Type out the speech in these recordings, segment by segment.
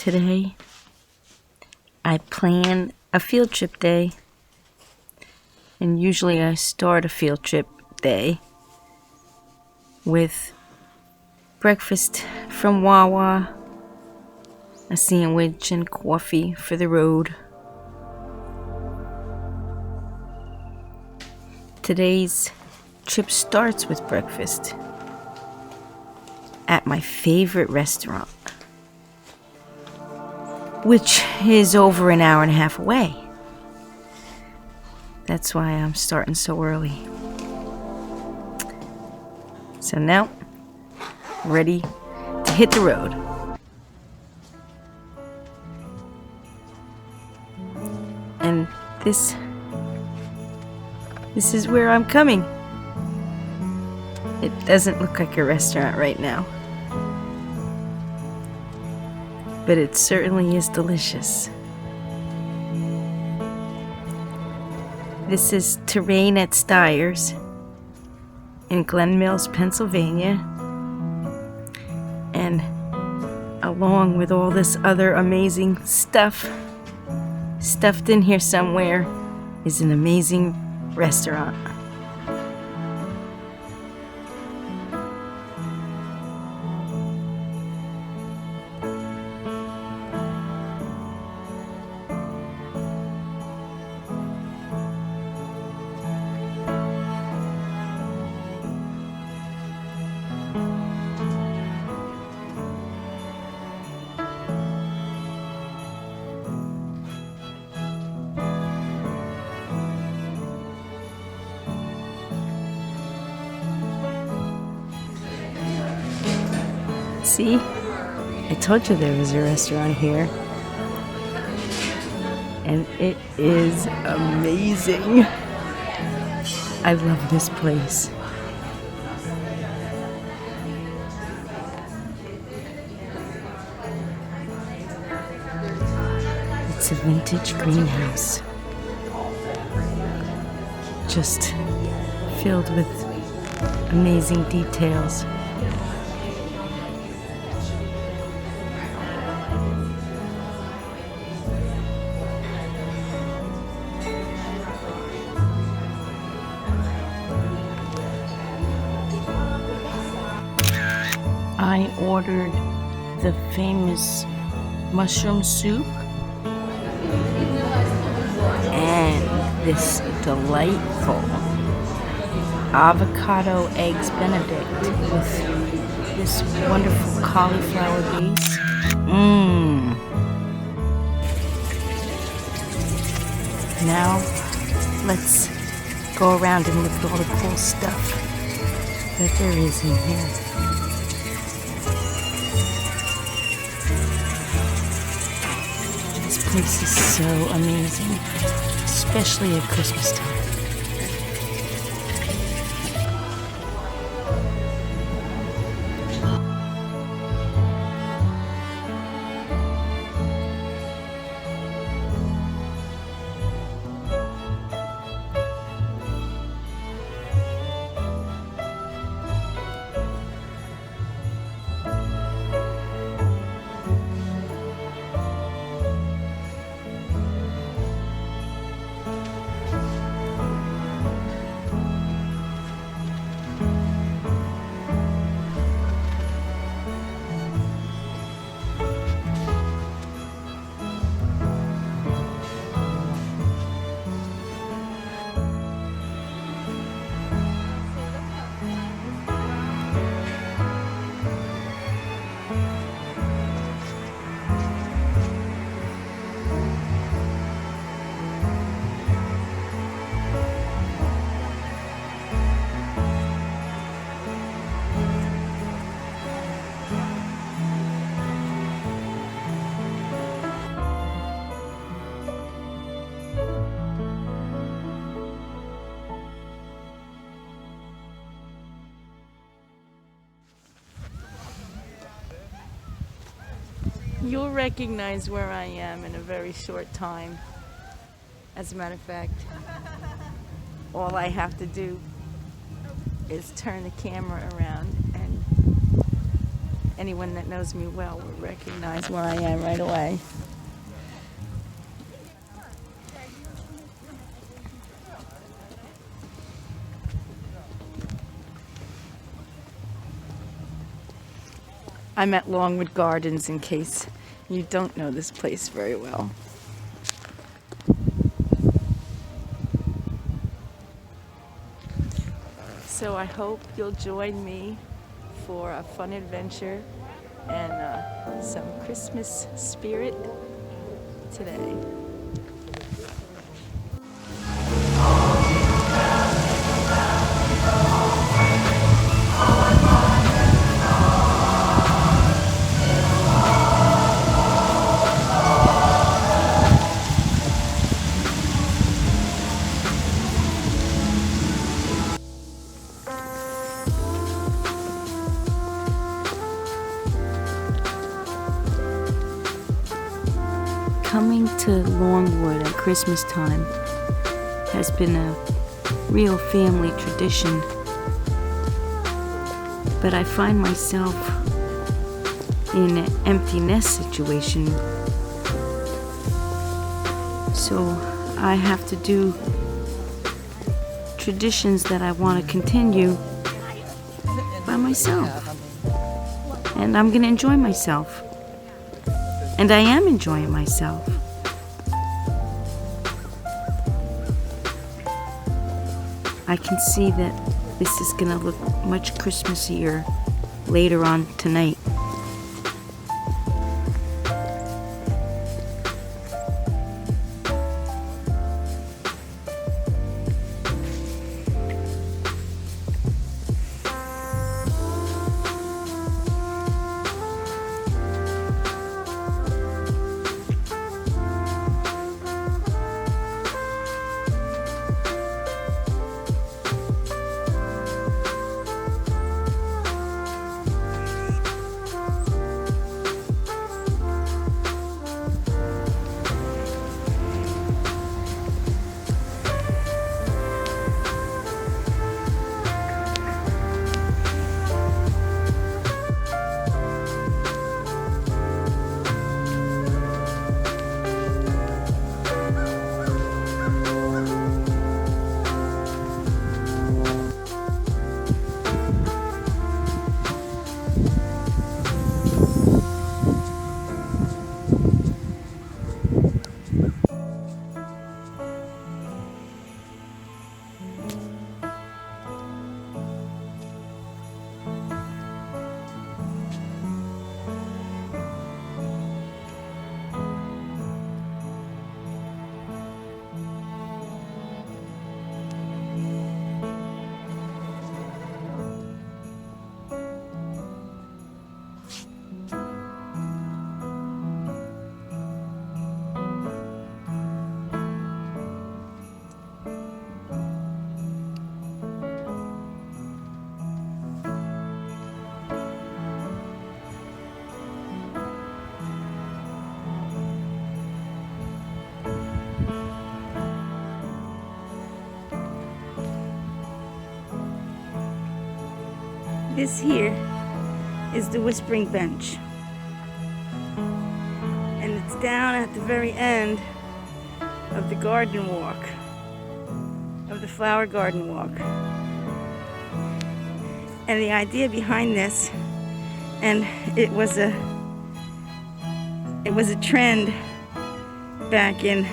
Today, I plan a field trip day, and usually I start a field trip day with breakfast from Wawa, a sandwich and coffee for the road. Today's trip starts with breakfast at my favorite restaurant, which is over an hour and a half away. That's why I'm starting so early. So now, ready to hit the road. And this is where I'm coming. It doesn't look like a restaurant right now, but it certainly is delicious. This is Terrain at Styers in Glen Mills, Pennsylvania. And along with all this other amazing stuff, stuffed in here somewhere is an amazing restaurant. See? I told you there was a restaurant here. And it is amazing. I love this place. It's a vintage greenhouse, just filled with amazing details. I ordered the famous mushroom soup and this delightful avocado eggs benedict with this wonderful cauliflower base. Now let's go around and look at all the cool stuff that there is in here. This place is so amazing, especially at Christmas time. You'll recognize where I am in a very short time. As a matter of fact, all I have to do is turn the camera around Anyone that knows me well will recognize where I am right away. I'm at Longwood Gardens in case you don't know this place very well. So I hope you'll join me for a fun adventure and some Christmas spirit today. Coming to Longwood at Christmas time has been a real family tradition, but I find myself in an empty nest situation, so I have to do traditions that I want to continue by myself, and I'm going to enjoy myself. And I am enjoying myself. I can see that this is going to look much Christmassier later on tonight. This here is the whispering bench, and it's down at the very end of the garden walk, of the flower garden walk. And the idea behind this, and it was a trend back in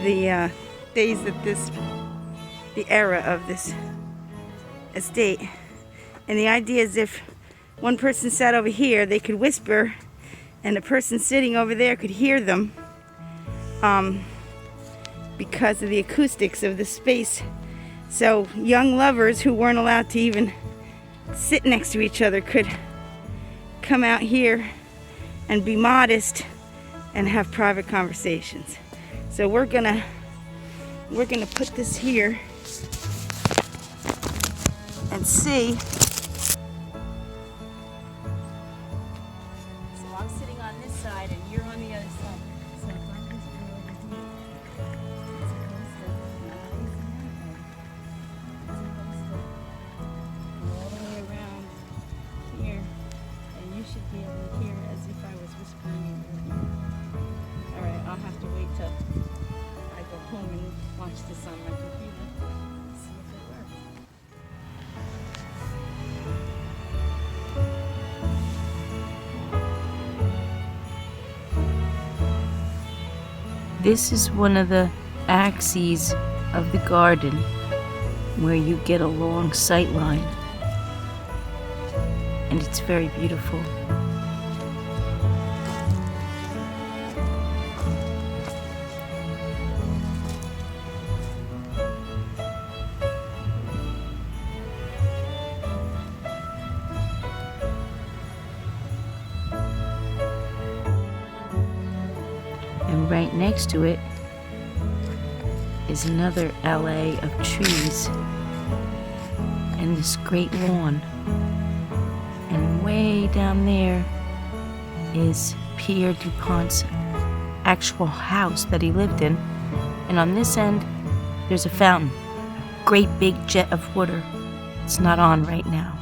the days that the era of this estate. And the idea is if one person sat over here, they could whisper, and the person sitting over there could hear them because of the acoustics of the space. So young lovers who weren't allowed to even sit next to each other could come out here and be modest and have private conversations. So we're gonna put this here and see. So I'm sitting on this side and you're on the other side. So if I just go over here, it's supposed to go all the way around. This is one of the axes of the garden where you get a long sight line, and it's very beautiful. And right next to it is another alley of trees and this great lawn. And way down there is Pierre DuPont's actual house that he lived in. And on this end, there's a fountain, a great big jet of water. It's not on right now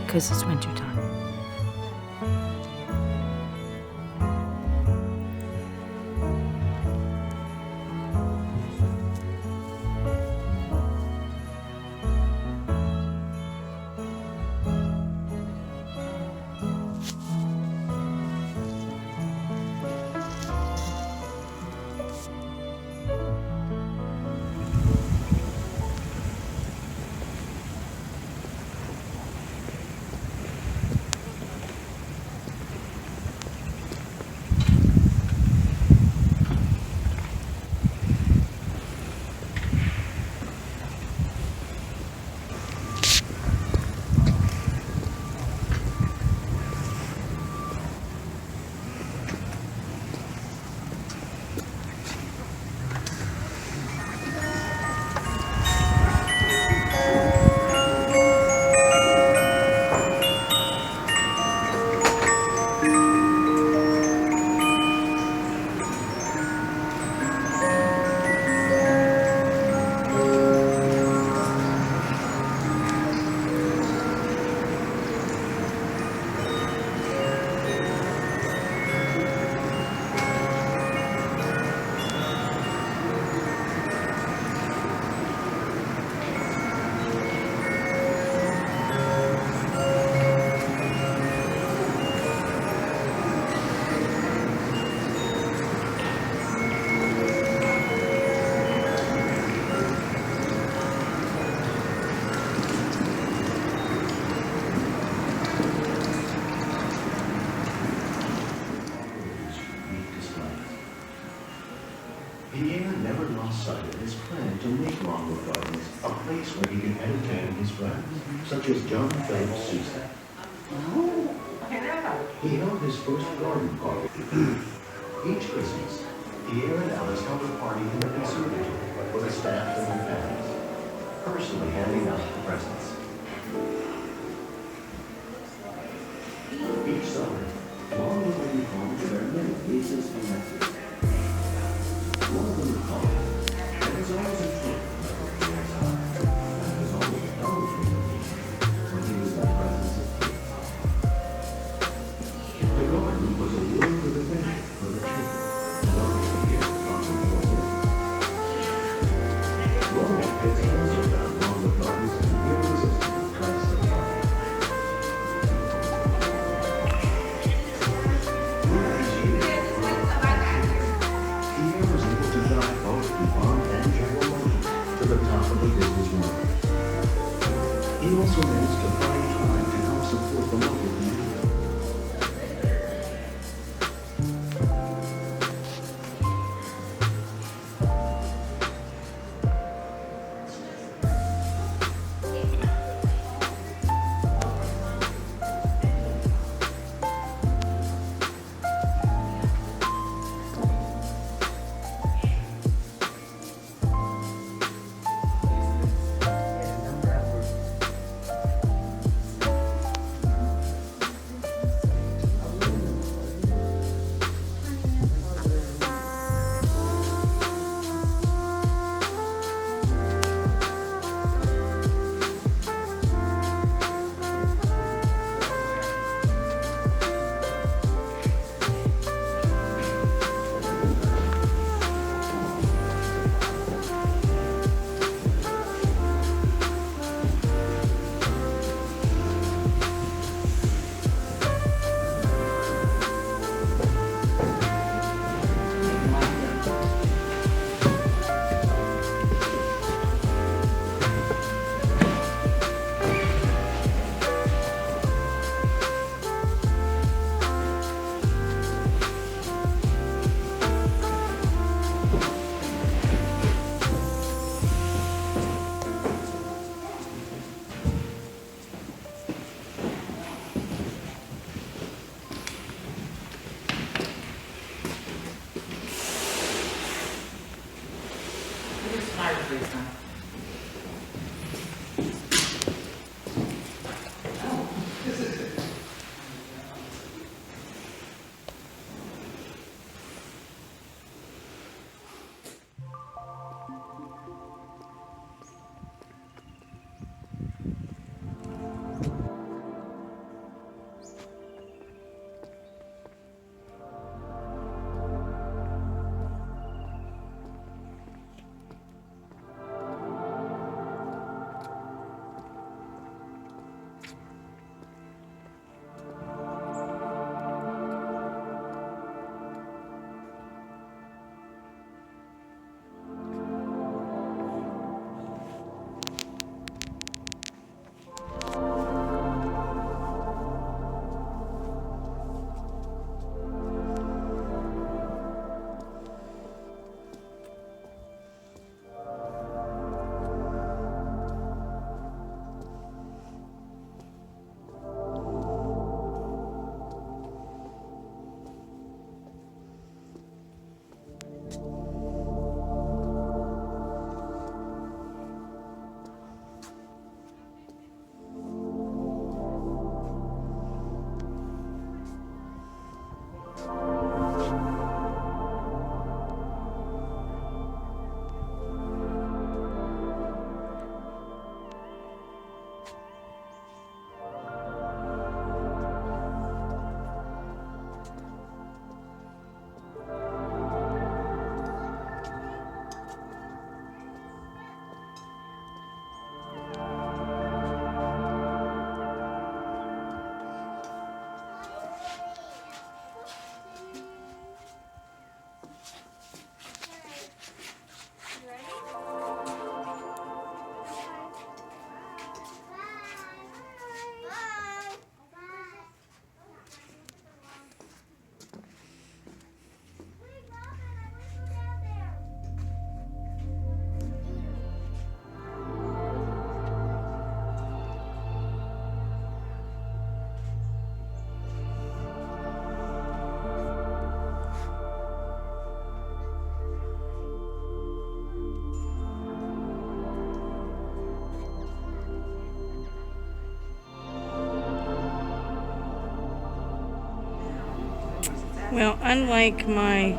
because it's winter time. Pierre never lost sight of his plan to make Longwood Gardens a place where he could entertain his friends, such as John Phillips Syne. He held his first garden party. Each Christmas, Pierre and Alice held a party in the conservatory for the staff and their families, personally handing out the presents. Each summer, Longwood would be home to their many nieces and nephews. One of them would call, and it's always a treat for Pierre's eyes, and it was always a double treat when he was in the presence of kids. The garden was a world of adventure for the children, and only Pierre Longwood was in. Longwood kids also found Longwood Gardens to be irresistible place to party. He also managed to find time to help support the local community. Well, unlike my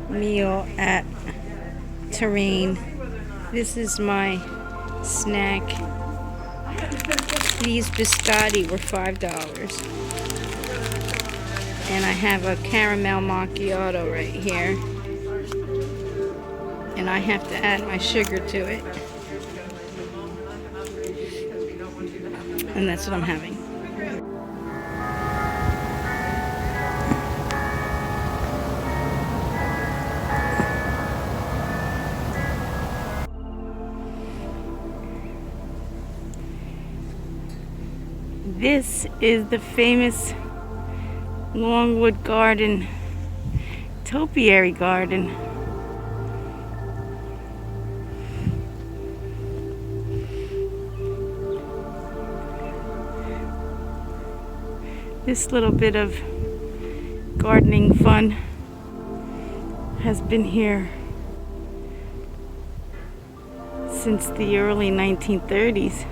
meal at Terrain, this is my snack. These biscotti were $5. And I have a caramel macchiato right here. And I have to add my sugar to it. And that's what I'm having. This is the famous Longwood garden, topiary garden. This little bit of gardening fun has been here since the early 1930s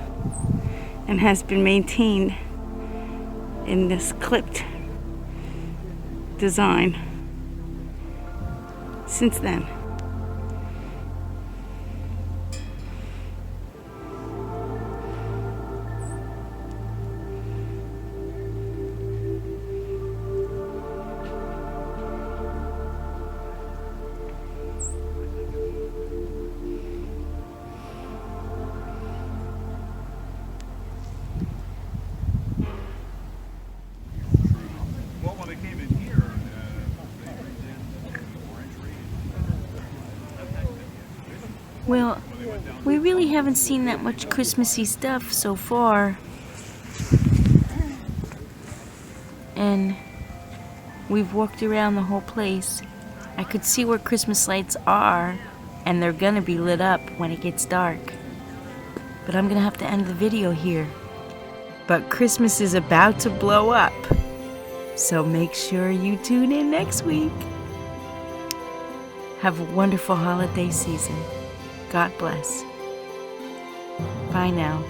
and has been maintained in this clipped design since then. Well, we really haven't seen that much Christmassy stuff so far. And we've walked around the whole place. I could see where Christmas lights are, and they're gonna be lit up when it gets dark. But I'm gonna have to end the video here. But Christmas is about to blow up, so make sure you tune in next week. Have a wonderful holiday season. God bless. Bye now.